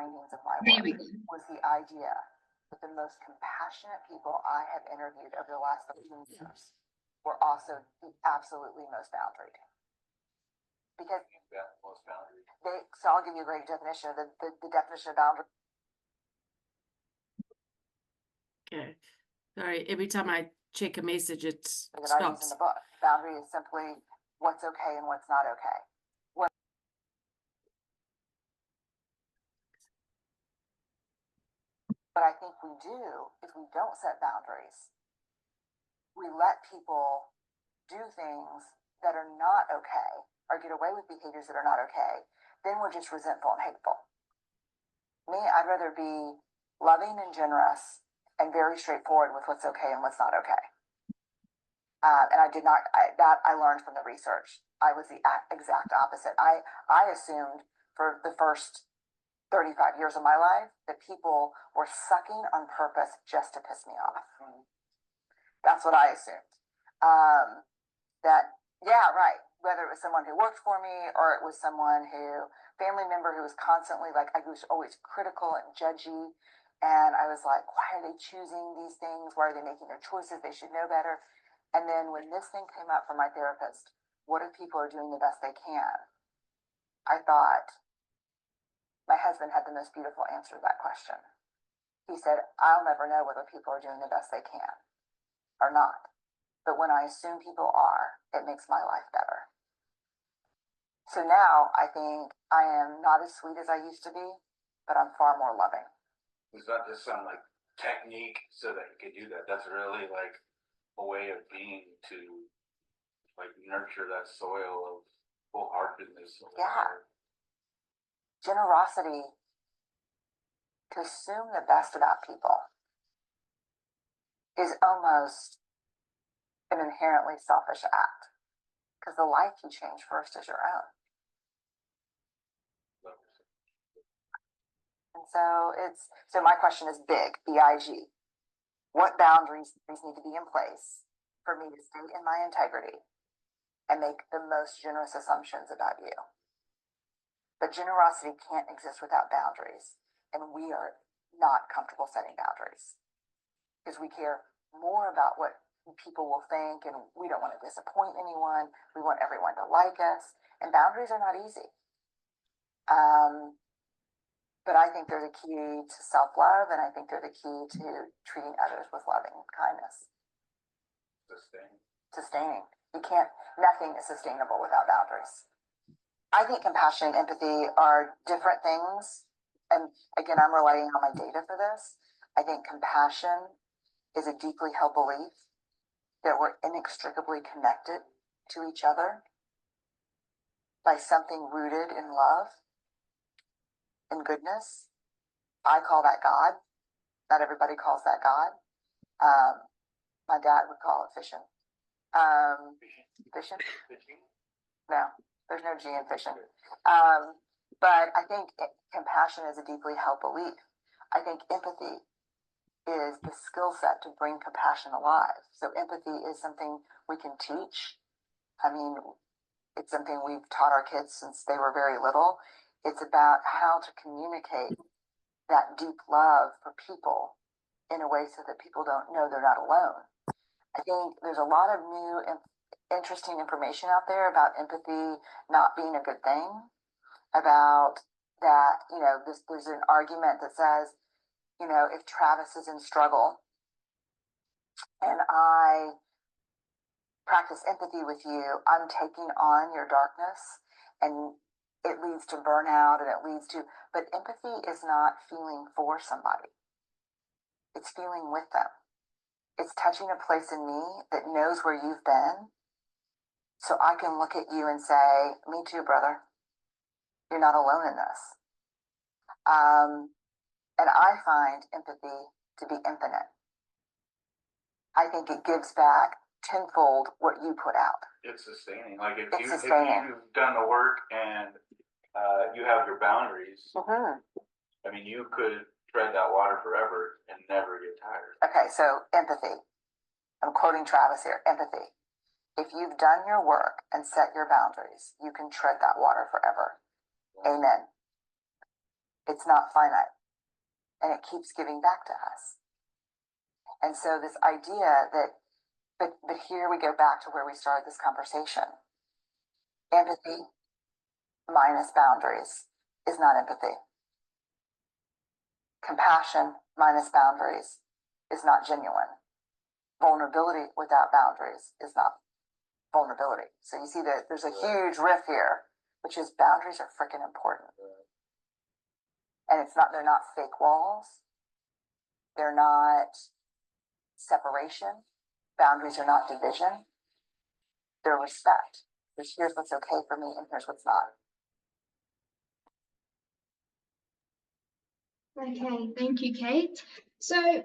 findings of my There we work go. was the idea that the most compassionate people I have interviewed over the last 13 years were also the absolutely most boundaried. Because so I'll give you a great definition of the definition of boundary. Okay. Sorry, every time I check a message, it That I use in stops. the book. Boundary is simply what's okay and what's not okay. What I think we do is we don't set boundaries. We let people do things that are not okay or get away with behaviors that are not okay. Then we're just resentful and hateful. Me, I'd rather be loving and generous and very straightforward with what's okay and what's not okay. And I learned from the research. I was the exact opposite. I assumed for the first 35 years of my life that people were sucking on purpose just to piss me off. That's what I assumed. Whether it was someone who worked for me or it was someone family member who was constantly like, I was always critical and judgy. And I was like, why are they choosing these things? Why are they making their choices? They should know better. And then when this thing came up from my therapist, what if people are doing the best they can? I thought, my husband had the most beautiful answer to that question. He said, I'll never know whether people are doing the best they can or not. But when I assume people are, it makes my life better. So now I think I am not as sweet as I used to be, but I'm far more loving. It's not just some like technique so that you can do that. That's really like a way of being to like nurture that soil of wholeheartedness. Yeah. Generosity, to assume the best about people, is almost an inherently selfish act, because the life you change first is your own. And so my question is big, B-I-G. What boundaries need to be in place for me to stay in my integrity and make the most generous assumptions about you? But generosity can't exist without boundaries, and we are not comfortable setting boundaries because we care more about what people will think, and we don't want to disappoint anyone. We want everyone to like us, and boundaries are not easy. But I think they're the key to self-love, and I think they're the key to treating others with loving kindness. Sustaining. Nothing is sustainable without boundaries. I think compassion and empathy are different things. And again, I'm relying on my data for this. I think compassion is a deeply held belief that we're inextricably connected to each other by something rooted in love and goodness. I call that God. Not everybody calls that God. My dad would call it fishing. Fishing? No, there's no G in fishing. But I think compassion is a deeply held belief. I think empathy is the skill set to bring compassion alive. So empathy is something we can teach. I mean, it's something we've taught our kids since they were very little. It's about how to communicate that deep love for people in a way so that people don't know they're not alone. I think there's a lot of new and interesting information out there about empathy not being a good thing, about that, there's an argument that says, if Travis is in struggle and I practice empathy with you, I'm taking on your darkness, and it leads to burnout, and it leads to, but empathy is not feeling for somebody. It's feeling with them. It's touching a place in me that knows where you've been, so I can look at you and say, me too, brother. You're not alone in this. And I find empathy to be infinite. I think it gives back tenfold what you put out. It's sustaining. Like if you've done the work and you have your boundaries, I mean, you could tread that water forever and never get tired. Okay, so empathy. I'm quoting Travis here. Empathy. If you've done your work and set your boundaries, you can tread that water forever. Amen. It's not finite. And it keeps giving back to us. And so this idea that, but here we go back to where we started this conversation. Empathy minus boundaries is not empathy. Compassion minus boundaries is not genuine. Vulnerability without boundaries is not vulnerability. So you see that there's a huge riff here, which is boundaries are freaking important. And it's not, they're not fake walls. They're not separation. Boundaries are not division. They're respect. There's here's what's okay for me and here's what's not. Okay, thank you, Kate. So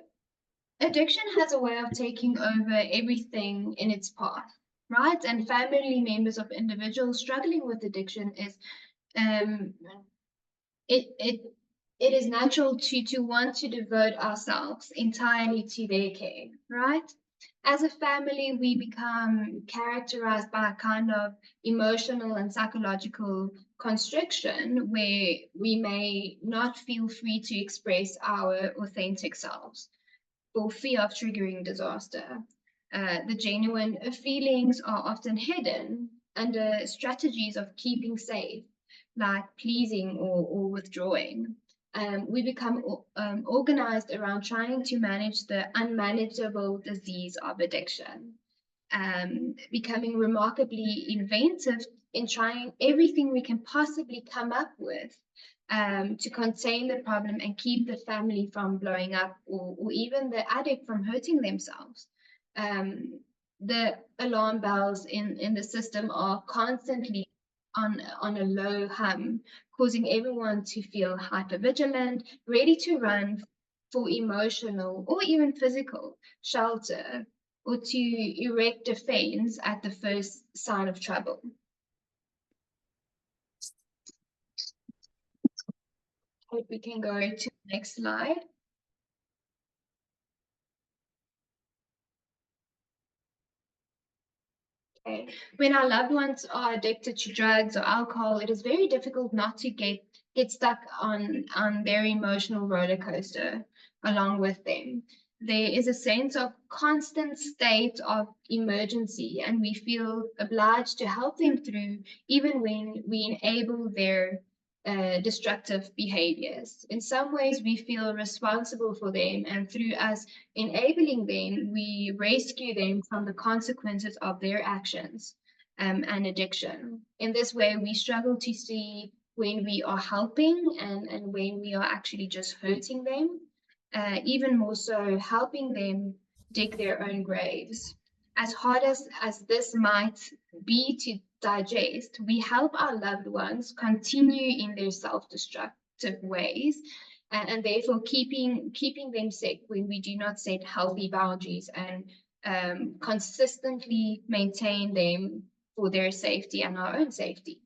addiction has a way of taking over everything in its path, right? And family members of individuals struggling with addiction is it is natural to want to devote ourselves entirely to their care, right? As a family, we become characterized by a kind of emotional and psychological constriction where we may not feel free to express our authentic selves for fear of triggering disaster. The genuine feelings are often hidden under strategies of keeping safe, like pleasing or withdrawing. We become organized around trying to manage the unmanageable disease of addiction, becoming remarkably inventive in trying everything we can possibly come up with to contain the problem and keep the family from blowing up or even the addict from hurting themselves. The alarm bells in the system are constantly on a low hum, causing everyone to feel hypervigilant, ready to run for emotional or even physical shelter, or to erect defense at the first sign of trouble. Hope we can go to the next slide. Okay. When our loved ones are addicted to drugs or alcohol, it is very difficult not to get stuck on their emotional roller coaster along with them. There is a sense of constant state of emergency, and we feel obliged to help them through, even when we enable their destructive behaviors. In some ways, we feel responsible for them, and through us enabling them, we rescue them from the consequences of their actions and addiction. In this way, we struggle to see when we are helping and when we are actually just hurting them, even more so helping them dig their own graves. As hard as this might be to digest, we help our loved ones continue in their self-destructive ways, and therefore keeping them safe when we do not set healthy boundaries and consistently maintain them for their safety and our own safety.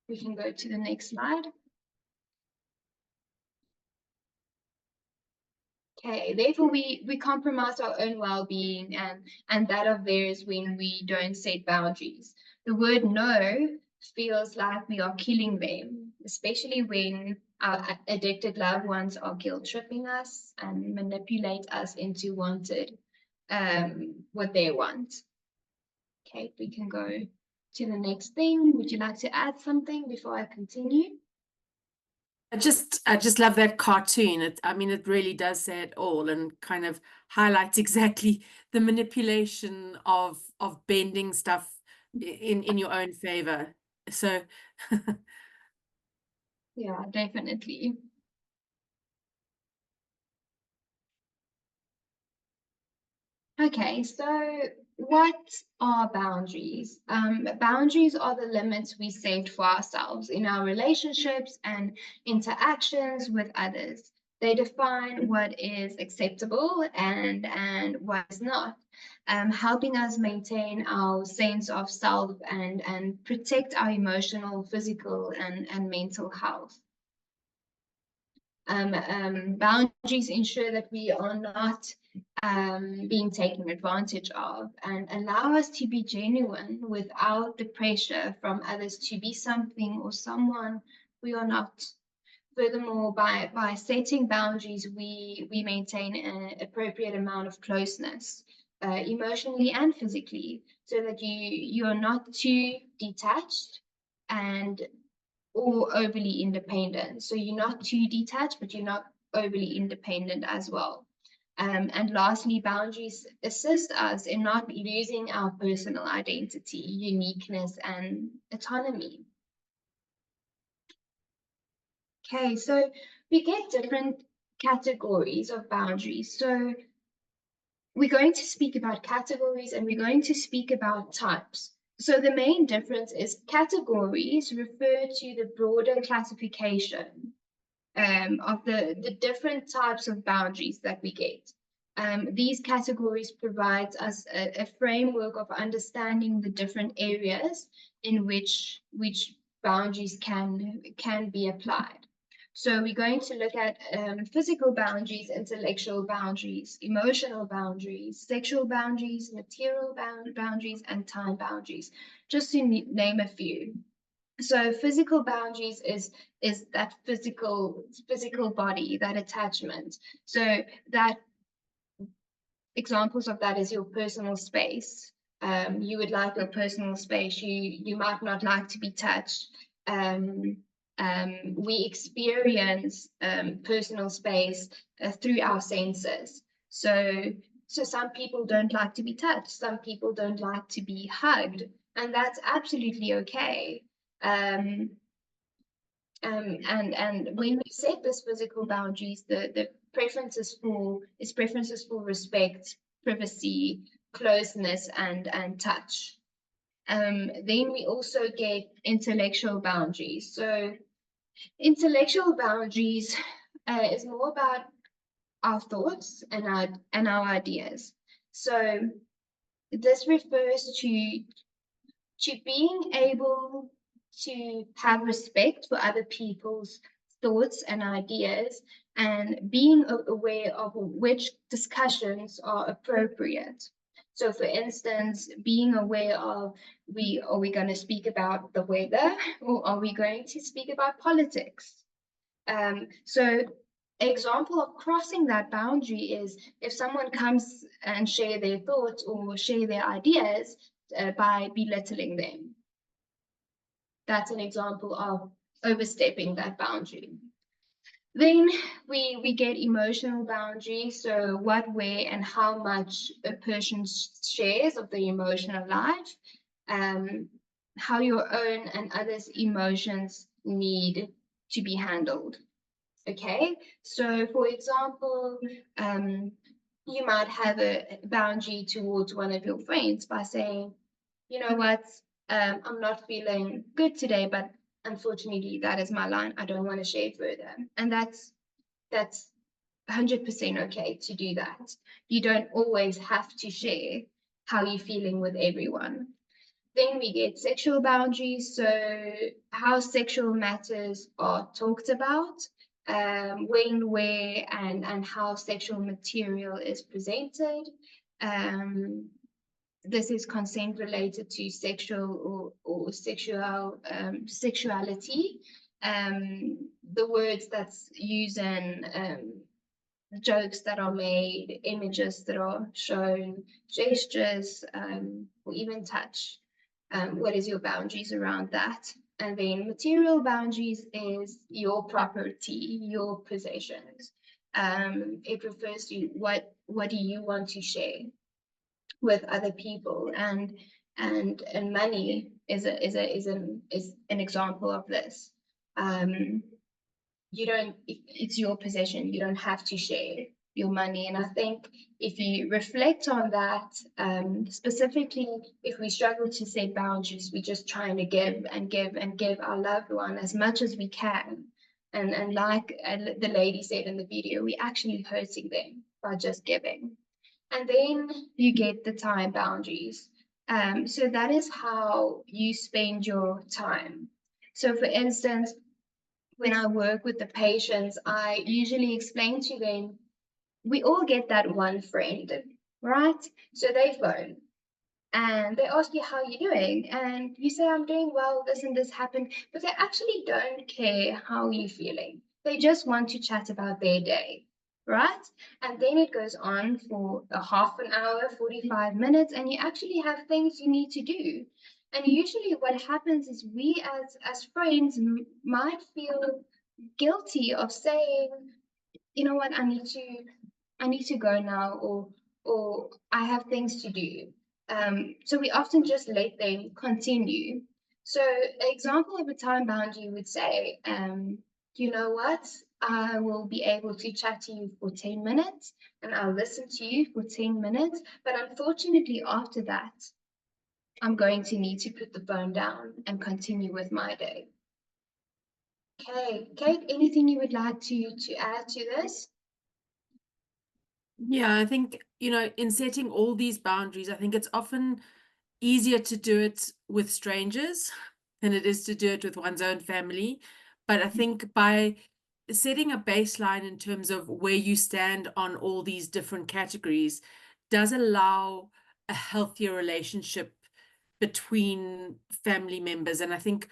We can go to the next slide. Okay, therefore we compromise our own well-being and that of theirs when we don't set boundaries. The word no feels like we are killing them, especially when our addicted loved ones are guilt-tripping us and manipulate us into wanted what they want. Okay, we can go to the next thing. Would you like to add something before I continue? I just love that cartoon. It really does say it all and kind of highlights exactly the manipulation of bending stuff in your own favor. So Yeah, definitely. Okay, so what are boundaries? Boundaries are the limits we set for ourselves in our relationships and interactions with others. They define what is acceptable and what is not, helping us maintain our sense of self and protect our emotional, physical, and mental health. Boundaries ensure that we are not being taken advantage of and allow us to be genuine without the pressure from others to be something or someone we are not. Furthermore, by setting boundaries, we maintain an appropriate amount of closeness, emotionally and physically, so that you are not too detached and or overly independent. So you're not too detached, but you're not overly independent as well. And lastly, boundaries assist us in not losing our personal identity, uniqueness, and autonomy. Okay, so we get different categories of boundaries. So we're going to speak about categories and we're going to speak about types. So the main difference is categories refer to the broader classification of the different types of boundaries that we get. These categories provide us a framework of understanding the different areas in which boundaries can be applied. So we're going to look at physical boundaries, intellectual boundaries, emotional boundaries, sexual boundaries, material boundaries, and time boundaries, just to name a few. So physical boundaries is that physical body, that attachment. So that examples of that is your personal space. You would like your personal space. You might not like to be touched. We experience personal space through our senses. So some people don't like to be touched. Some people don't like to be hugged, and that's absolutely okay. And when we set this physical boundaries, the preferences for respect, privacy, closeness, and touch. Then we also get intellectual boundaries. So intellectual boundaries is more about our thoughts and our ideas. So this refers to being able to have respect for other people's thoughts and ideas, and being aware of which discussions are appropriate. So for instance, being aware of, are we going to speak about the weather, or are we going to speak about politics? So example of crossing that boundary is if someone comes and share their thoughts or share their ideas by belittling them. That's an example of overstepping that boundary. Then we get emotional boundaries. So what, where, and how much a person shares of the emotional life, how your own and others' emotions need to be handled. Okay, so for example, you might have a boundary towards one of your friends by saying, you know what, I'm not feeling good today, but unfortunately that is my line. I don't want to share further. And that's 100% okay to do that. You don't always have to share how you're feeling with everyone. Then we get sexual boundaries. So how sexual matters are talked about, when, where, and how sexual material is presented. This is consent related to sexual or sexuality. The words that's used in jokes that are made, images that are shown, gestures, or even touch. What is your boundaries around that? And then material boundaries is your property, your possessions. It refers to what do you want to share with other people, and money is an example of this. It's your possession. You don't have to share your money. And I think if you reflect on that, specifically if we struggle to set boundaries, we're just trying to give and give and give our loved one as much as we can. And like the lady said in the video, we're actually hurting them by just giving. And then you get the time boundaries. So that is how you spend your time. So for instance, when I work with the patients, I usually explain to them, we all get that one friend, right? So they phone and they ask you how you're doing, and you say, I'm doing well, this and this happened, but they actually don't care how you're feeling. They just want to chat about their day, right? And then it goes on for a half an hour, 45 minutes, and you actually have things you need to do. And usually what happens is we as friends might feel guilty of saying, you know what, I need to go now, or I have things to do. So we often just let them continue. So an example of a time boundary would say, you know what, I will be able to chat to you for 10 minutes and I'll listen to you for 10 minutes. But unfortunately, after that, I'm going to need to put the phone down and continue with my day. Okay, Kate, anything you would like to add to this? Yeah, I think, in setting all these boundaries, I think it's often easier to do it with strangers than it is to do it with one's own family. But I think by setting a baseline in terms of where you stand on all these different categories does allow a healthier relationship between family members. And I think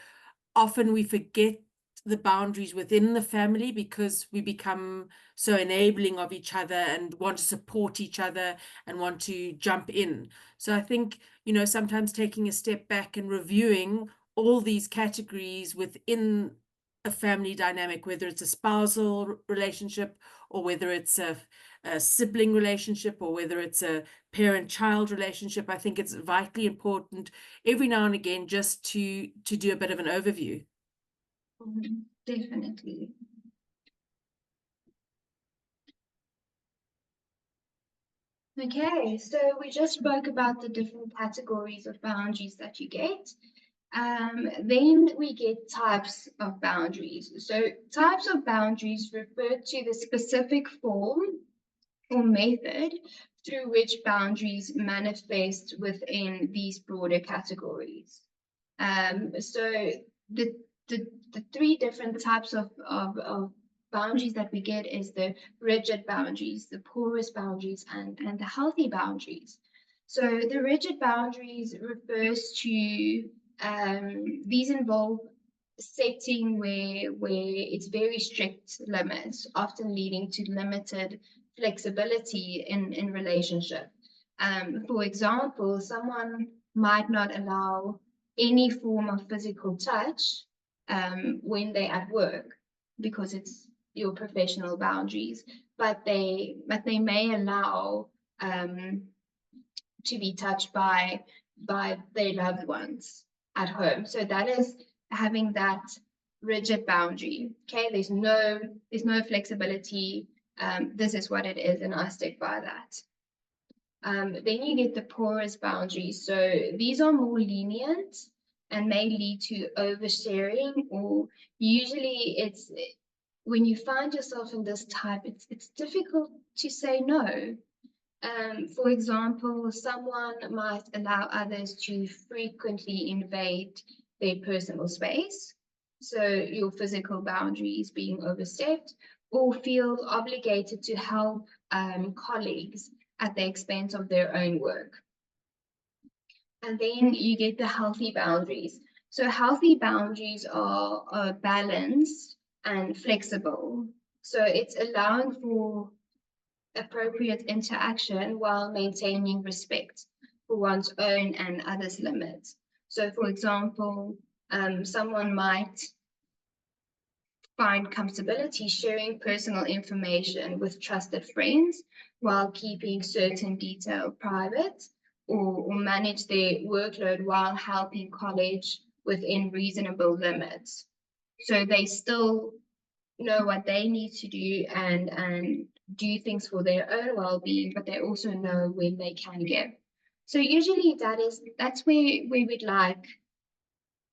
often we forget the boundaries within the family because we become so enabling of each other and want to support each other and want to jump in. So I think, sometimes taking a step back and reviewing all these categories within a family dynamic, whether it's a spousal relationship or whether it's a sibling relationship or whether it's a parent-child relationship, I think it's vitally important every now and again just to do a bit of an overview. Definitely. Okay, so we just spoke about the different categories of boundaries that you get. Then we get types of boundaries. So types of boundaries refer to the specific form or method through which boundaries manifest within these broader categories. So the three different types of boundaries that we get is the rigid boundaries, the porous boundaries, and the healthy boundaries. So the rigid boundaries refers to these involve setting where it's very strict limits, often leading to limited flexibility in relationship. For example, someone might not allow any form of physical touch when they're at work because it's your professional boundaries, but they may allow to be touched by their loved ones at home. So that is having that rigid boundary. Okay, there's no flexibility. This is what it is, and I stick by that. Then you get the porous boundaries. So these are more lenient and may lead to oversharing, or usually it's when you find yourself in this type, it's difficult to say no. For example, someone might allow others to frequently invade their personal space, so your physical boundaries being overstepped, or feel obligated to help colleagues at the expense of their own work. And then you get the healthy boundaries. So healthy boundaries are balanced and flexible. So it's allowing for appropriate interaction while maintaining respect for one's own and others' limits. So for example, someone might find comfortability sharing personal information with trusted friends while keeping certain detail private, or manage their workload while helping college within reasonable limits. So they still know what they need to do and do things for their own well-being, but they also know when they can give. So usually that's where we'd like,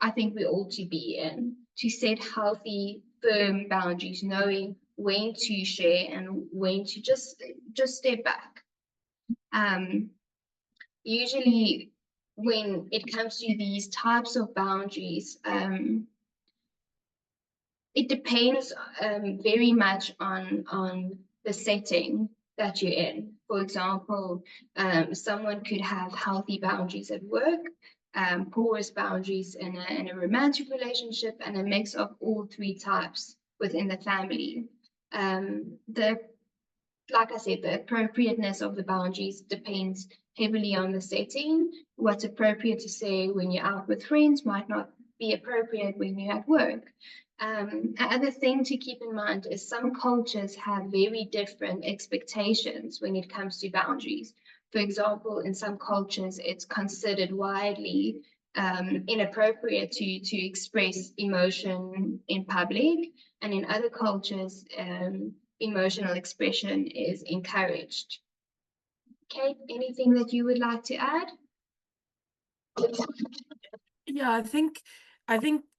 I think we all to be in, to set healthy, firm boundaries, knowing when to share and when to just step back. Usually when it comes to these types of boundaries, it depends very much on the setting that you're in. For example, someone could have healthy boundaries at work, porous boundaries in a romantic relationship, and a mix of all three types within the family. Like I said, the appropriateness of the boundaries depends heavily on the setting. What's appropriate to say when you're out with friends might not be appropriate when you're at work. Another thing to keep in mind is some cultures have very different expectations when it comes to boundaries. For example, in some cultures, it's considered widely inappropriate to express emotion in public, and in other cultures, emotional expression is encouraged. Kate, anything that you would like to add? Yeah, I think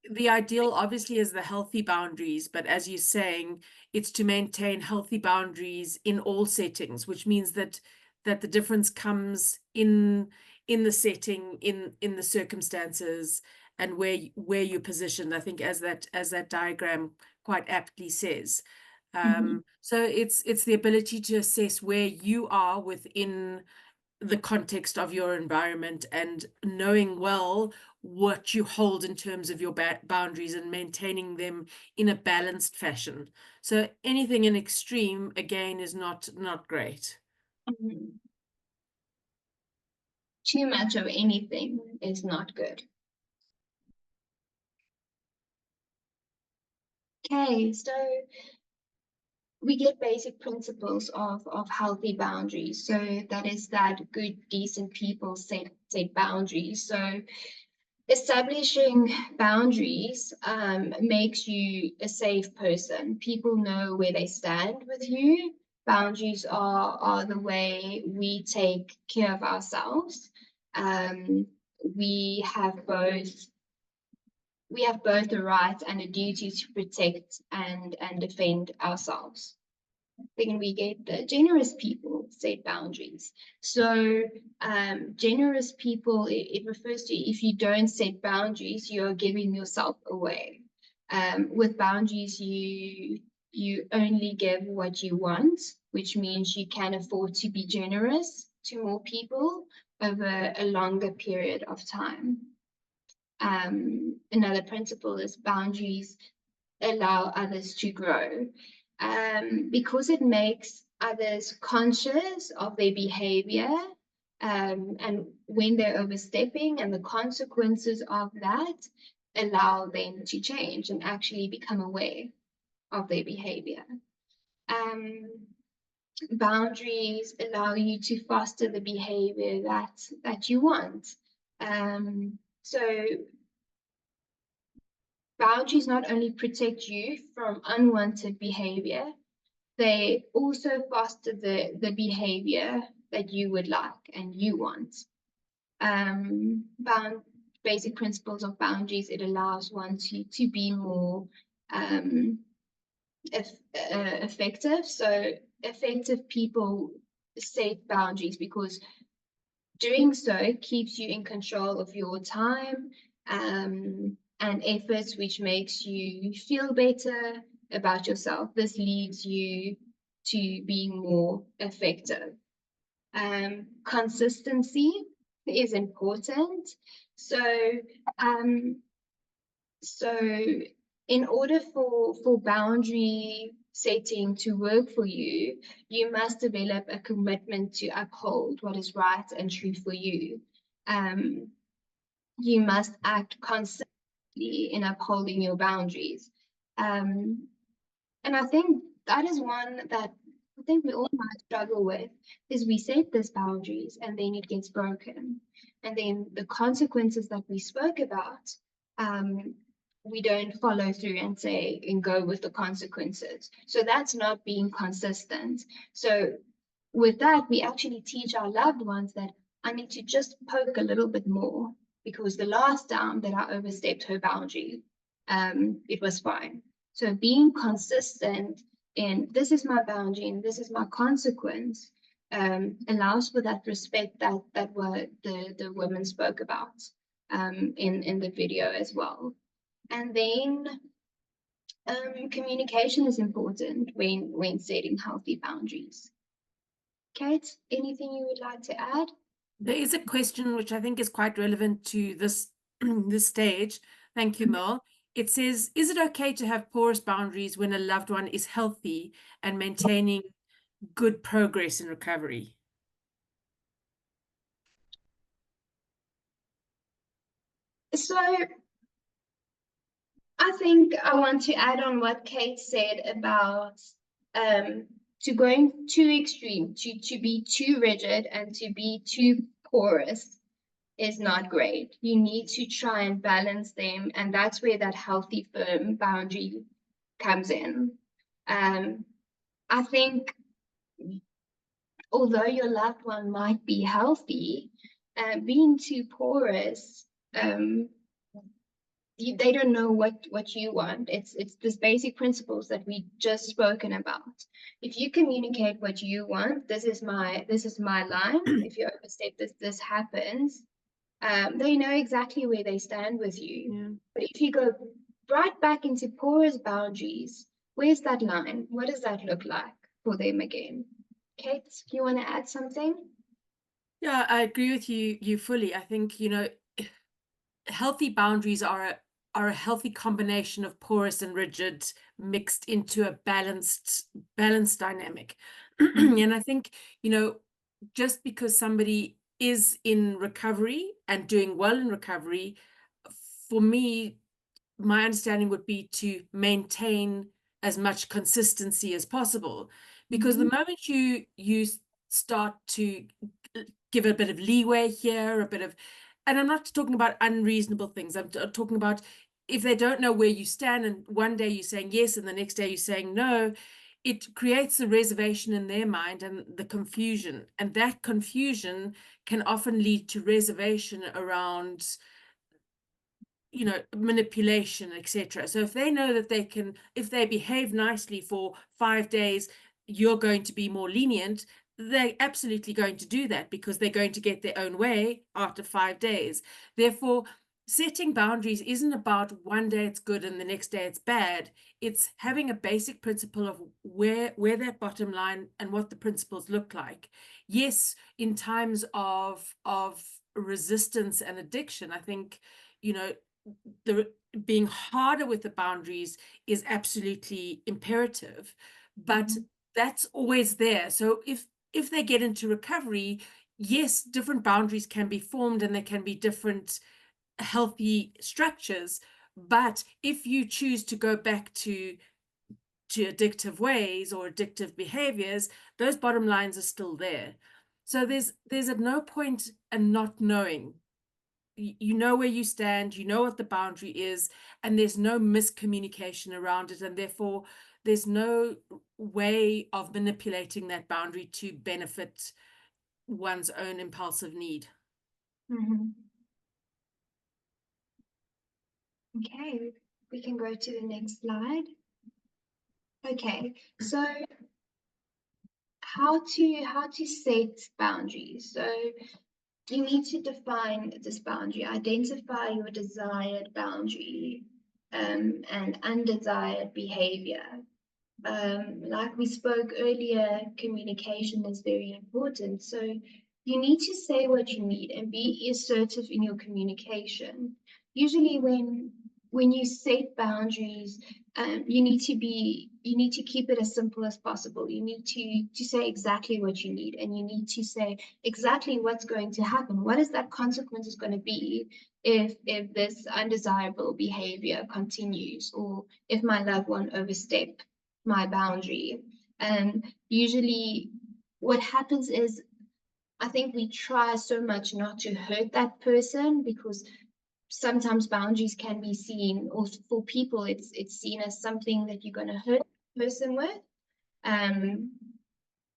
the ideal obviously is the healthy boundaries, but as you're saying, it's to maintain healthy boundaries in all settings, which means that the difference comes in the setting, in the circumstances, and where you're positioned. I think as that diagram quite aptly says. So it's the ability to assess where you are within the context of your environment and knowing well what you hold in terms of your boundaries and maintaining them in a balanced fashion. So anything in extreme, again, is not great. Too much of anything is not good. Okay, so we get basic principles of healthy boundaries. So that is that good, decent people set boundaries. So establishing boundaries makes you a safe person. People know where they stand with you. Boundaries are the way we take care of ourselves. We have both the right and a duty to protect and defend ourselves. Then we get the generous people set boundaries. So generous people, it refers to if you don't set boundaries, you're giving yourself away. With boundaries, you only give what you want, which means you can afford to be generous to more people over a longer period of time. Another principle is boundaries allow others to grow, because it makes others conscious of their behavior, and when they're overstepping, and the consequences of that allow them to change and actually become aware of their behavior. Boundaries allow you to foster the behavior that you want. So boundaries not only protect you from unwanted behavior, they also foster the behavior that you would like and you want. Basic principles of boundaries, it allows one to be more effective. So effective people set boundaries because doing so keeps you in control of your time and efforts, which makes you feel better about yourself. This leads you to being more effective. Consistency is important. So in order for boundary setting to work for you, you must develop a commitment to uphold what is right and true for you. You must act consistently in upholding your boundaries. And I think that is one that I think we all might struggle with, is we set these boundaries and then it gets broken. And then the consequences that we spoke about, we don't follow through and say and go with the consequences. So that's not being consistent. So with that, we actually teach our loved ones that I need to just poke a little bit more, because the last time that I overstepped her boundary, it was fine. So being consistent in this is my boundary and this is my consequence allows for that respect that what the women spoke about in the video as well. And then communication is important when setting healthy boundaries. Kate, anything you would like to add? There is a question which I think is quite relevant to this this stage. Thank you, Mel. it says, is it okay to have porous boundaries when a loved one is healthy and maintaining good progress in recovery? So I think I want to add on what Kate said about to going too extreme, to be too rigid and to be too porous is not great. You need to try and balance them, and that's where that healthy, firm boundary comes in. I think although your loved one might be healthy, being too porous, they don't know what you want. It's this basic principles that we just spoken about. If you communicate what you want, this is my line. If you overstep this happens. They know exactly where they stand with you. Yeah. But if you go right back into porous boundaries, where's that line? What does that look like for them again? Kate, you want to add something? Yeah, I agree with you fully. I think, you know, healthy boundaries are a healthy combination of porous and rigid mixed into a balanced dynamic. And I think, you know, just because somebody is in recovery and doing well in recovery, for me, my understanding would be to maintain as much consistency as possible, because the moment you start to give a bit of leeway here, a bit of, and I'm not talking about unreasonable things, I'm talking about if they don't know where you stand and one day you're saying yes and the next day you're saying no, it creates a reservation in their mind and the confusion, and that confusion can often lead to reservation around, you know, manipulation, etc. So if they know that they can, if they behave nicely for 5 days, you're going to be more lenient, they're absolutely going to do that because they're going to get their own way after 5 days. Therefore, setting boundaries isn't about one day it's good and the next day it's bad. It's having a basic principle of where that bottom line and what the principles look like. Yes, in times of resistance and addiction, I think, you know, the being harder with the boundaries is absolutely imperative, but that's always there. So if they get into recovery, yes, different boundaries can be formed and there can be different healthy structures, but if you choose to go back to addictive ways or addictive behaviors, those bottom lines are still there. So there's at no point in not knowing. You know where you stand, you know what the boundary is, and there's no miscommunication around it, and therefore there's no way of manipulating that boundary to benefit one's own impulsive need. Okay, we can go to the next slide. Okay, so how to set boundaries. So you need to define this boundary, identify your desired boundary, and undesired behavior. Like we spoke earlier, communication is very important. So you need to say what you need and be assertive in your communication. Usually when you set boundaries, you need to keep it as simple as possible. You need to say exactly what you need, and you need to say exactly what's going to happen. What is that consequence is going to be if this undesirable behavior continues, or if my loved one overstep my boundary. And usually what happens is, I think we try so much not to hurt that person, because sometimes boundaries can be seen, or for people it's seen as something that you're going to hurt the person with.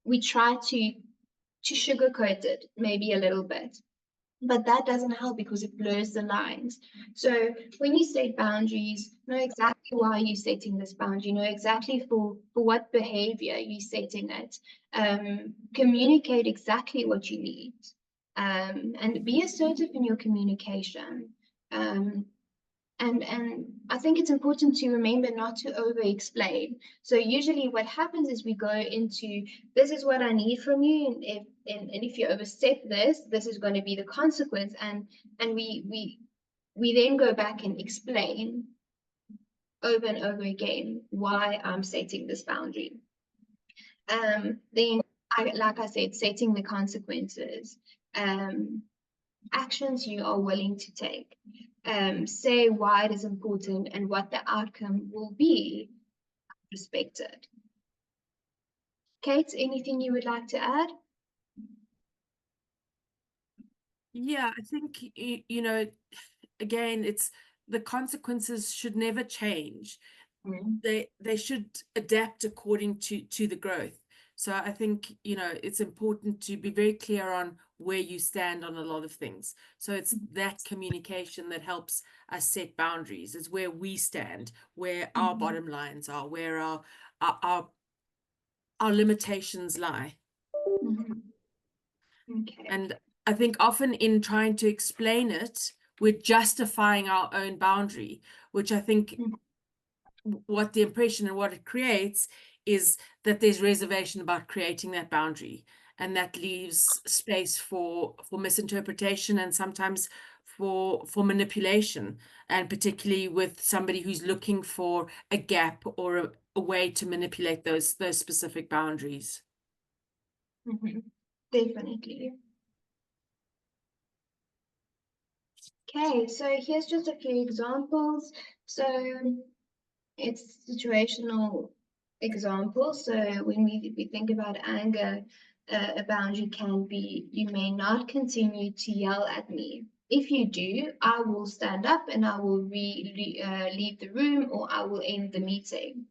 We try to sugarcoat it maybe a little bit, but that doesn't help because it blurs the lines. So when you set boundaries, know exactly why you're setting this boundary, know exactly for what behavior you're setting it. Communicate exactly what you need, and be assertive in your communication. And I think it's important to remember not to over-explain. So usually what happens is we go into, this is what I need from you, and if you overstep this is going to be the consequence, and we then go back and explain. over and over again why I'm setting this boundary. Then, like I said, setting the consequences, actions you are willing to take, say why it is important and what the outcome will be respected. Kate, anything you would like to add? Yeah, I think, you know, again, it's the consequences should never change. They should adapt according to the growth. So I think, you know, it's important to be very clear on where you stand on a lot of things. So it's that communication that helps us set boundaries. It's where we stand, where our bottom lines are, where our limitations lie. Okay. And I think often in trying to explain it, we're justifying our own boundary, which I think what the impression and what it creates is that there's reservation about creating that boundary, and that leaves space for misinterpretation and sometimes for manipulation, and particularly with somebody who's looking for a gap or a way to manipulate those specific boundaries. Definitely. Okay, so here's just a few examples. So it's situational examples. So when we think about anger, a boundary can be, you may not continue to yell at me. If you do, I will stand up and I will leave the room, or I will end the meeting.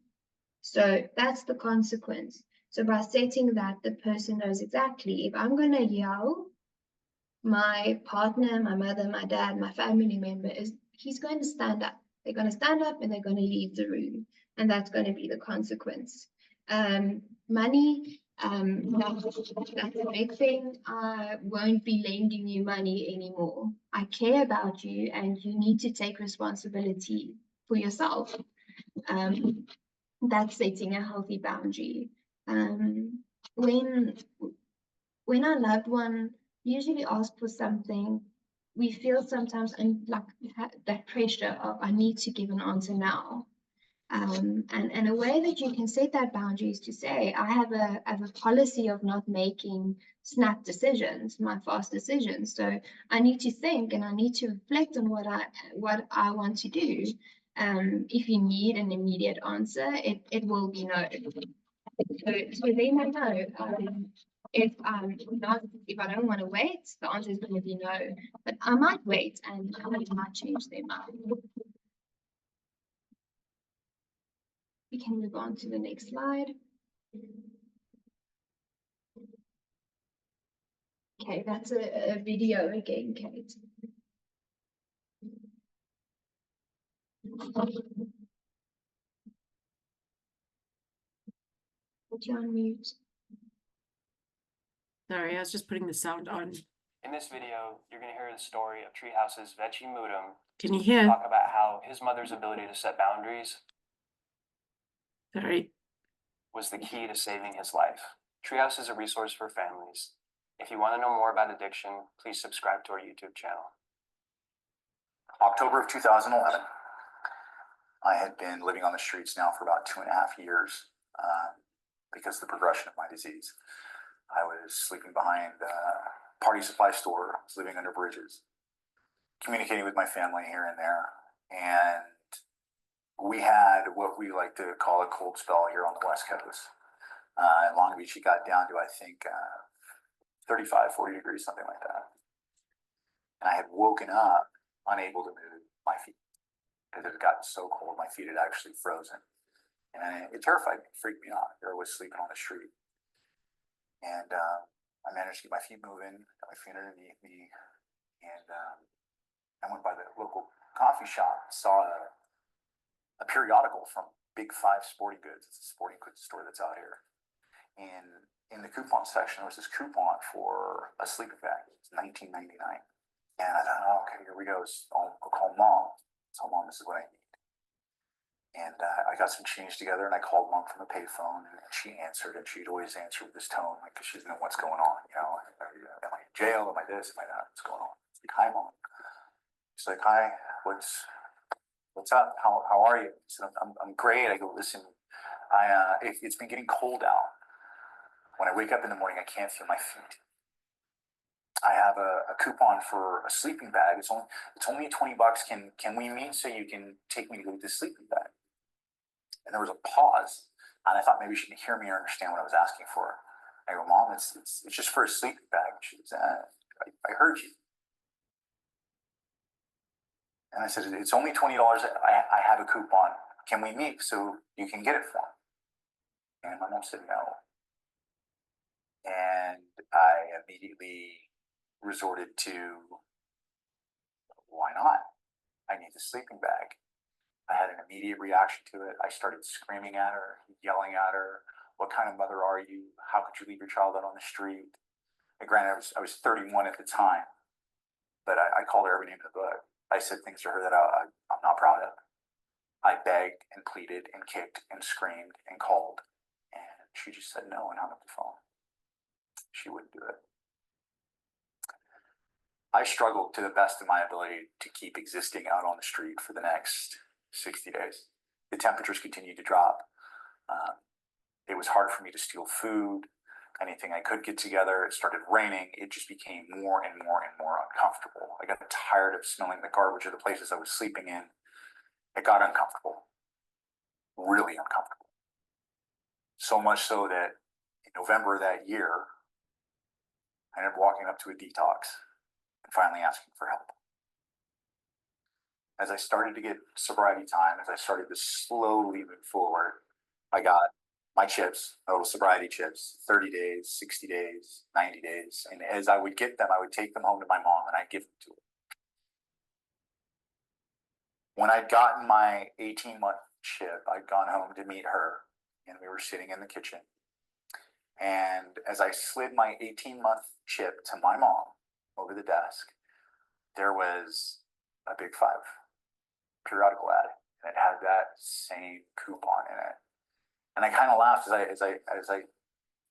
So that's the consequence. So by setting that, the person knows exactly, if I'm going to yell, my partner, my mother, my dad, my family member, he's going to stand up. They're going to stand up and they're going to leave the room. And that's going to be the consequence. Money, that's a big thing. I won't be lending you money anymore. I care about you and you need to take responsibility for yourself. That's setting a healthy boundary. When our loved one usually asks for something, we feel sometimes like that pressure of, I need to give an answer now. And a way that you can set that boundary is to say, I have a policy of not making snap decisions, my fast decisions. So I need to think and I need to reflect on what I want to do. If you need an immediate answer, it will be no. So they might know. If if I don't want to wait, the answer is going to be no. But I might wait and I might change their mind. We can move on to the next slide. Okay, that's a video again, Kate. Put you on mute. Sorry, I was just putting the sound on. In this video, you're going to hear the story of Treehouse's Vechi Mudum Can you hear? talk about how his mother's ability to set boundaries Sorry. was the key to saving his life. Treehouse is a resource for families. If you want to know more about addiction, please subscribe to our YouTube channel. October of 2011. I had been living on the streets now for about 2.5 years because of the progression of my disease. I was sleeping behind a party supply store, I was living under bridges, communicating with my family here and there. And we had what we like to call a cold spell here on the West Coast. In Long Beach, it got down to, I think, 35, 40 degrees, something like that. And I had woken up unable to move my feet because it had gotten so cold, my feet had actually frozen. And it terrified me, freaked me out. Here I was sleeping on the street. And I managed to get my feet moving, got my feet underneath me, and I went by the local coffee shop, saw a periodical from Big Five Sporting Goods. It's a sporting goods store that's out here. And in the coupon section, there was this coupon for a sleeping bag. It's $19.99. And I thought, oh, okay, here we go. I'll call Mom. So Mom, this is what I need. And I got some change together, and I called Mom from the payphone, and she answered, and she'd always answer with this tone, like, because she didn't know what's going on. You know, am I in jail? Am I this? Am I that? What's going on? It's like, hi, Mom. She's like, hi. What's what's up? How are you? He said, I'm great. I go, listen, it's been getting cold out. When I wake up in the morning, I can't feel my feet. I have a coupon for a sleeping bag. It's only $20. Can we meet so you can take me to go get this sleeping bag? And there was a pause, and I thought maybe she didn't hear me or understand what I was asking for. I go, Mom, it's just for a sleeping bag. And she goes, I heard you. And I said, it's only $20. I have a coupon. Can we meet so you can get it for me? And my mom said no. And I immediately resorted to, why not? I need the sleeping bag. I had an immediate reaction to it. I started screaming at her, yelling at her. What kind of mother are you? How could you leave your child out on the street? And granted, I was 31 at the time, but I called her every name in the book. I said things to her that I'm not proud of. I begged and pleaded and kicked and screamed and called, and she just said no and hung up the phone. She wouldn't do it. I struggled to the best of my ability to keep existing out on the street for the next 60 days. The temperatures continued to drop. It was hard for me to steal food, anything I could get together. It started raining. It just became more and more and more uncomfortable. I got tired of smelling the garbage of the places I was sleeping in. It got uncomfortable, really uncomfortable. So much so that in November of that year, I ended up walking up to a detox and finally asking for help. As I started to get sobriety time, as I started to slowly move forward, I got my chips, little sobriety chips, 30 days, 60 days, 90 days. And as I would get them, I would take them home to my mom and I'd give them to her. When I'd gotten my 18-month chip, I'd gone home to meet her and we were sitting in the kitchen. And as I slid my 18-month chip to my mom over the desk, there was a Big Five periodical ad, and it had that same coupon in it. And I kind of laughed as I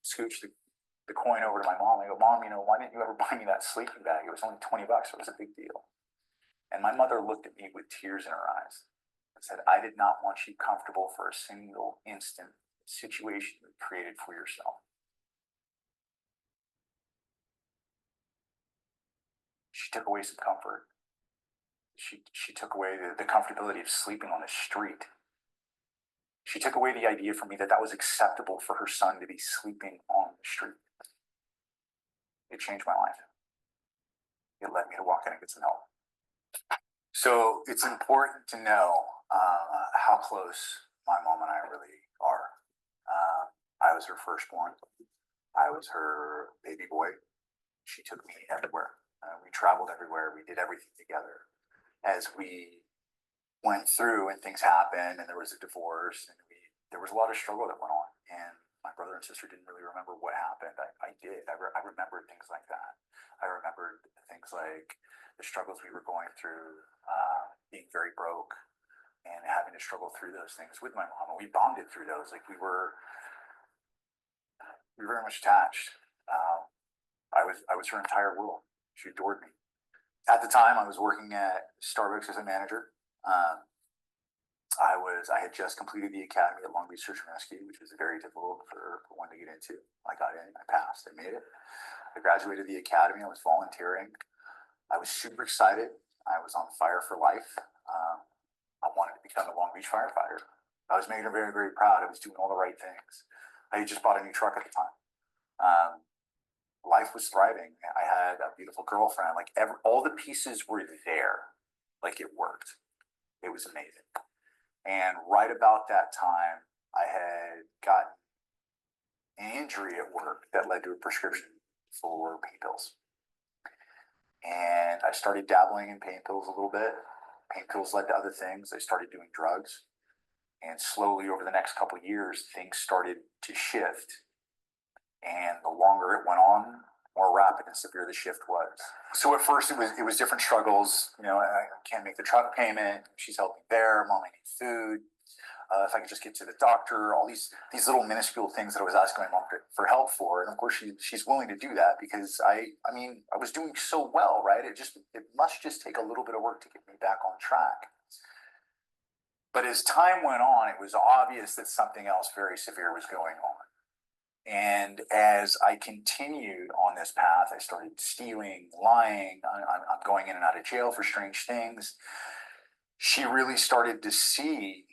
scooched the coin over to my mom. I go, Mom, why didn't you ever buy me that sleeping bag? It was only $20. It was a big deal. And my mother looked at me with tears in her eyes and said, I did not want you comfortable for a single instant situation you created for yourself. She took away some comfort. She took away the comfortability of sleeping on the street. She took away the idea from me that was acceptable for her son to be sleeping on the street. It changed my life. It led me to walk in and get some help. So it's important to know how close my mom and I really are. I was her firstborn. I was her baby boy. She took me everywhere. We traveled everywhere. We did everything together. As we went through and things happened and there was a divorce and there was a lot of struggle that went on, and my brother and sister didn't really remember what happened. I did. I remembered things like that. I remembered things like the struggles we were going through, being very broke and having to struggle through those things with my mom. And we bonded through those. Like we were very much attached. I was her entire world. She adored me. At the time, I was working at Starbucks as a manager. I had just completed the academy at Long Beach Search and Rescue, which was very difficult for one to get into. I got in, I passed, I made it. I graduated the academy. I was volunteering. I was super excited. I was on fire for life. I wanted to become a Long Beach firefighter. I was making her very, very proud. I was doing all the right things. I had just bought a new truck at the time. Life was thriving. I had a beautiful girlfriend. Like all the pieces were there. Like it worked. It was amazing. And right about that time, I had gotten an injury at work that led to a prescription for pain pills. And I started dabbling in pain pills a little bit. Pain pills led to other things. I started doing drugs. And slowly over the next couple of years, things started to shift. And the longer it went on, more rapid and severe the shift was. So at first it was different struggles. I can't make the truck payment. She's helping there. Mom, I need food. If I could just get to the doctor, all these little minuscule things that I was asking my mom for help for. And of course she's willing to do that because I was doing so well, right? It must just take a little bit of work to get me back on track. But as time went on, it was obvious that something else very severe was going on. And as I continued on this path, I started stealing, lying, I'm going in and out of jail for strange things. She really started to see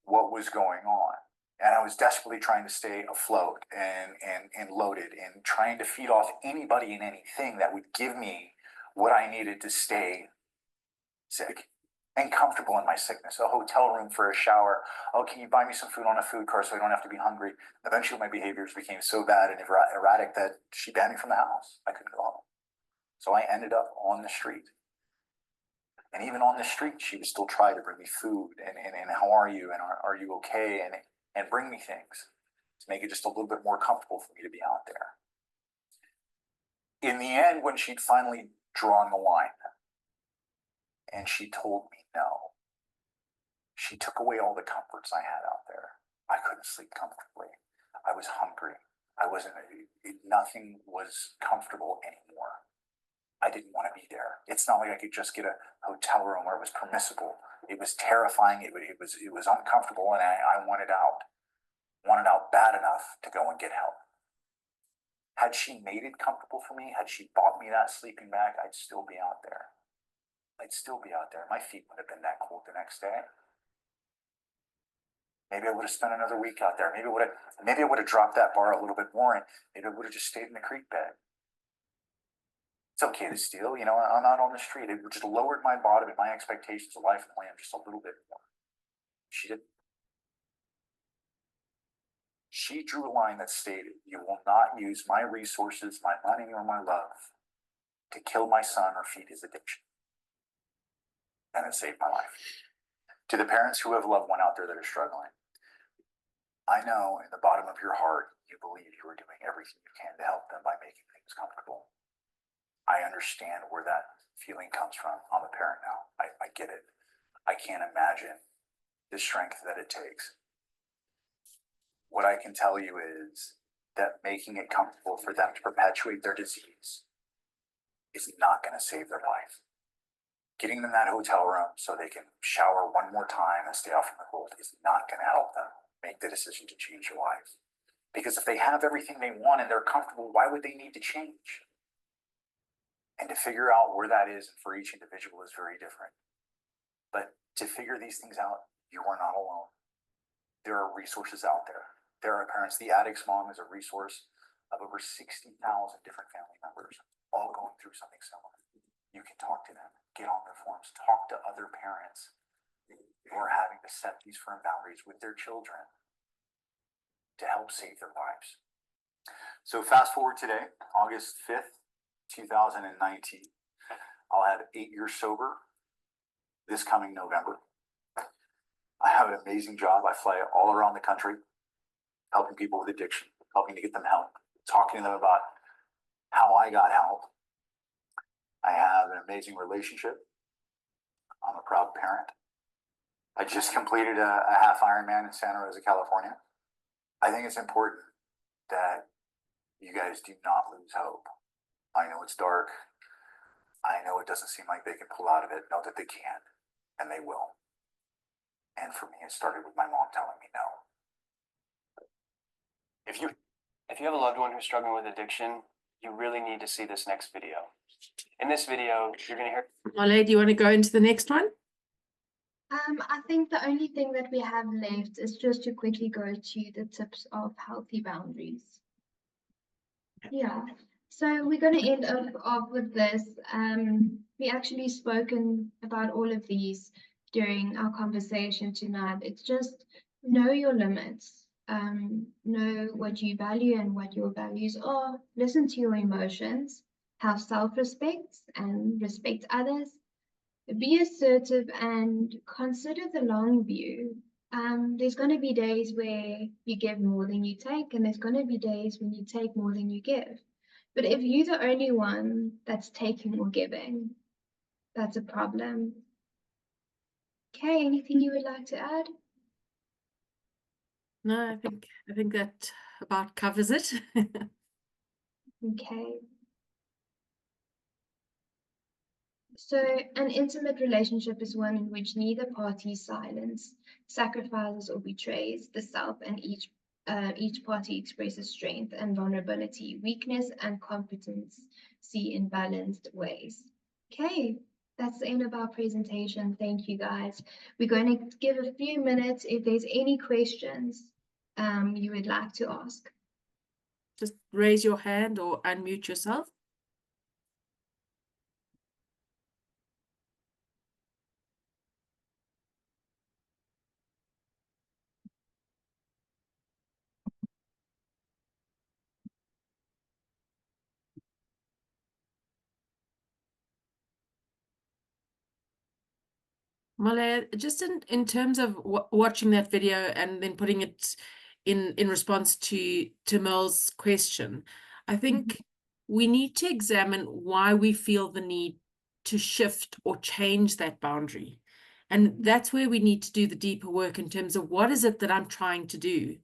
what was going on. And I was desperately trying to stay afloat and loaded and trying to feed off anybody and anything that would give me what I needed to stay sick and comfortable in my sickness. A hotel room for a shower. Oh, can you buy me some food on a food cart so I don't have to be hungry? Eventually my behaviors became so bad and erratic that she banned me from the house. I couldn't go home. So I ended up on the street. And even on the street, she would still try to bring me food and how are you? And are you okay? And bring me things to make it just a little bit more comfortable for me to be out there. In the end, when she'd finally drawn the line and she told me no, she took away all the comforts I had out there. I couldn't sleep comfortably. I was hungry. Nothing was comfortable anymore. I didn't want to be there. It's not like I could just get a hotel room where it was permissible. It was terrifying. It was uncomfortable, and I wanted out. Wanted out bad enough to go and get help. Had she made it comfortable for me, had she bought me that sleeping bag, I'd still be out there. I'd still be out there. My feet would have been that cold the next day. Maybe I would have spent another week out there. Maybe I would have dropped that bar a little bit more, and maybe I would have just stayed in the creek bed. It's okay to steal, I'm out on the street. It just lowered my bottom and my expectations of life and lamb just a little bit more. She didn't. She drew a line that stated, you will not use my resources, my money, or my love to kill my son or feed his addiction. And it saved my life. To the parents who have loved one out there that are struggling, I know in the bottom of your heart, you believe you are doing everything you can to help them by making things comfortable. I understand where that feeling comes from. I'm a parent now. I get it. I can't imagine the strength that it takes. What I can tell you is that making it comfortable for them to perpetuate their disease is not going to save their life. Getting them that hotel room so they can shower one more time and stay off from the cold is not going to help them make the decision to change your life. Because if they have everything they want and they're comfortable, why would they need to change? And to figure out where that is for each individual is very different. But to figure these things out, you are not alone. There are resources out there. There are parents. The Addict's Mom is a resource of over 60,000 different family members, all going through something similar. You can talk to them, get on their forums, talk to other parents who are having to set these firm boundaries with their children to help save their lives. So fast forward today, August 5th, 2019. I'll have 8 years sober this coming November. I have an amazing job. I fly all around the country, helping people with addiction, helping to get them help, talking to them about how I got help. I have an amazing relationship. I'm a proud parent. I just completed a half Ironman in Santa Rosa, California. I think it's important that you guys do not lose hope. I know it's dark. I know it doesn't seem like they can pull out of it. Know that they can, and they will. And for me, it started with my mom telling me no. If you have a loved one who's struggling with addiction, you really need to see this next video. In this video, you're going to hear. Marlé, do you want to go into the next one? I think the only thing that we have left is just to quickly go to the tips of healthy boundaries. Yeah. So we're going to end off with this. We actually spoken about all of these during our conversation tonight. It's just know your limits, know what you value and what your values are, listen to your emotions, have self-respect and respect others, be assertive and consider the long view. There's going to be days where you give more than you take, and there's going to be days when you take more than you give. But if you're the only one that's taking or giving, that's a problem. Okay, anything you would like to add? No, I think that about covers it. Okay. So an intimate relationship is one in which neither party silence, sacrifices, or betrays the self, and each party expresses strength and vulnerability, weakness and competency in balanced ways. Okay, that's the end of our presentation. Thank you, guys. We're going to give a few minutes if there's any questions you would like to ask. Just raise your hand or unmute yourself. Marlé, just in terms of watching that video and then putting it in response to Merle's question, I think we need to examine why we feel the need to shift or change that boundary. And that's where we need to do the deeper work in terms of what is it that I'm trying to do,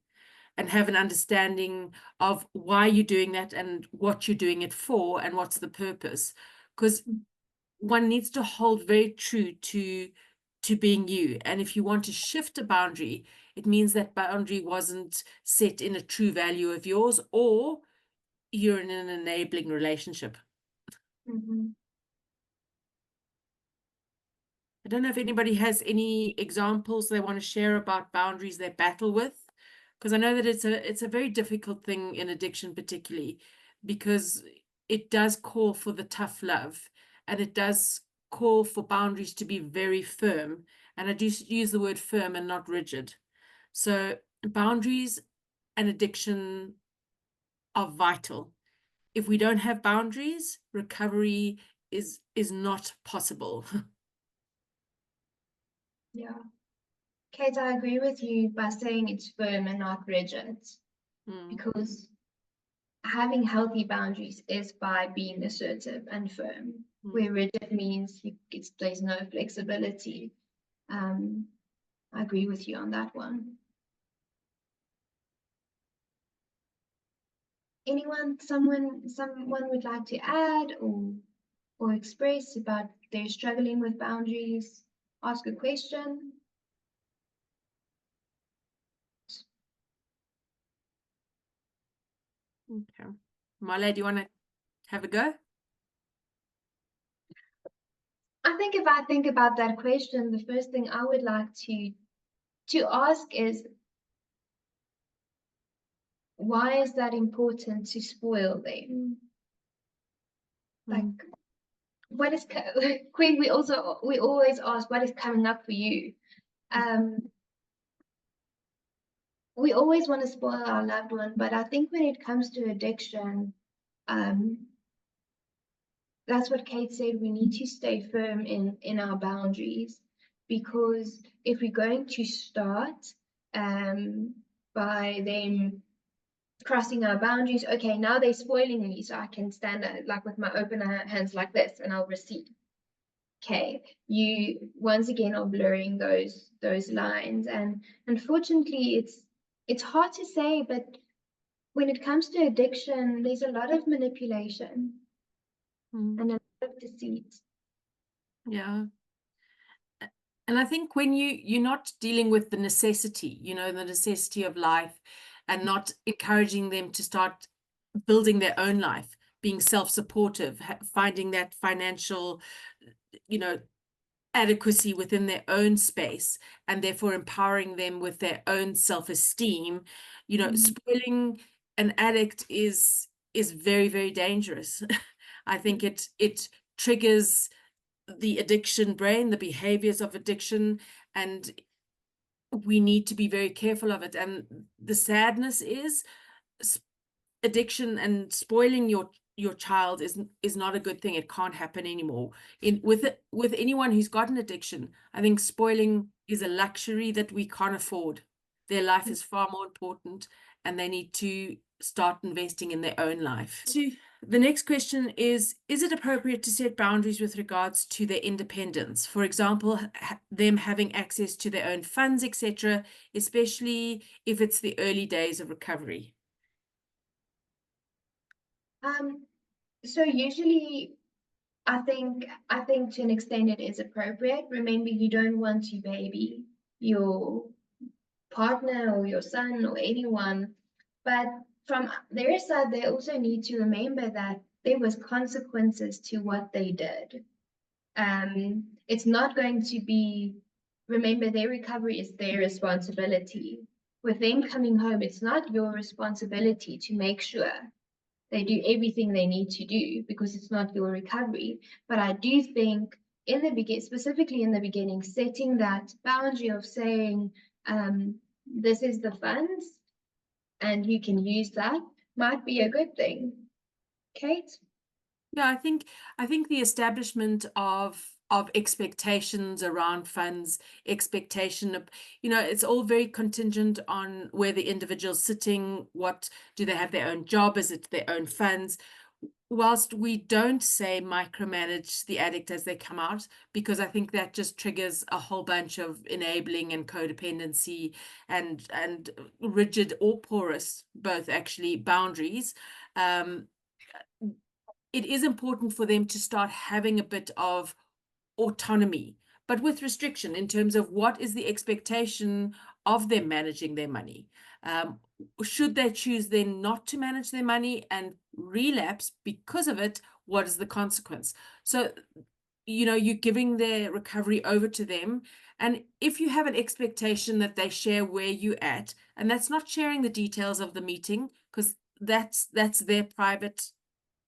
and have an understanding of why you're doing that and what you're doing it for and what's the purpose. Because one needs to hold very true to being you. And if you want to shift a boundary, it means that boundary wasn't set in a true value of yours, or you're in an enabling relationship. I don't know if anybody has any examples they want to share about boundaries they battle with, because I know that it's a very difficult thing in addiction, particularly because it does call for the tough love, and it does call for boundaries to be very firm. And I do use the word firm and not rigid. So boundaries and addiction are vital. If we don't have boundaries, recovery is not possible. Yeah. Kate, I agree with you by saying it's firm and not rigid, because having healthy boundaries is by being assertive and firm, where rigid means there's no flexibility. I agree with you on that one. Someone would like to add or express about they're struggling with boundaries, ask a question? Okay. Marlé, do you want to have a go? I think if I think about that question, the first thing I would like to ask is, why is that important to spoil them? Like, what is Queen? We always ask, what is coming up for you? We always want to spoil our loved one, but I think when it comes to addiction, that's what Kate said. We need to stay firm in our boundaries, because if we're going to start by them crossing our boundaries, okay, now they're spoiling me, so I can stand like with my open hands like this, and I'll recede. Okay, you once again are blurring those lines, and unfortunately, it's hard to say, but when it comes to addiction, there's a lot of manipulation and a lot of deceit. Yeah. And I think when you're not dealing with the necessity, the necessity of life, and not encouraging them to start building their own life, being self-supportive, finding that financial, adequacy within their own space, and therefore empowering them with their own self-esteem, spoiling an addict is very, very dangerous. I think it triggers the addiction brain, the behaviors of addiction, and we need to be very careful of it. And the sadness is addiction and spoiling your child is not a good thing. It can't happen anymore. With anyone who's got an addiction, I think spoiling is a luxury that we can't afford. Their life is far more important, and they need to start investing in their own life. So the next question is it appropriate to set boundaries with regards to their independence? For example, them having access to their own funds, etc., especially if it's the early days of recovery? So usually I think to an extent it is appropriate. Remember, you don't want to baby your partner or your son or anyone, but from their side, they also need to remember that there was consequences to what they did. It's not going to be, remember, their recovery is their responsibility. With them coming home, it's not your responsibility to make sure they do everything they need to do because it's not your recovery. But I do think in the beginning, specifically in the beginning, setting that boundary of saying, this is the funds and you can use that might be a good thing. Kate? Yeah, I think the establishment of expectations around funds, expectation of, it's all very contingent on where the individual's sitting, what do they have their own job, is it their own funds? Whilst we don't say micromanage the addict as they come out, because I think that just triggers a whole bunch of enabling and codependency and rigid or porous, both actually, boundaries. It is important for them to start having a bit of autonomy, but with restriction in terms of what is the expectation of them managing their money. Should they choose then not to manage their money and relapse because of it, what is the consequence? So, you're giving their recovery over to them. And if you have an expectation that they share where you're at, and that's not sharing the details of the meeting, because that's their private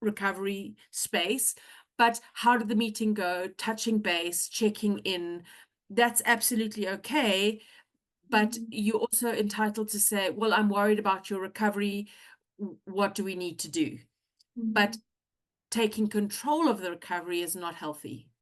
recovery space, but how did the meeting go, touching base, checking in, that's absolutely okay. But you're also entitled to say, well, I'm worried about your recovery, what do we need to do? But taking control of the recovery is not healthy.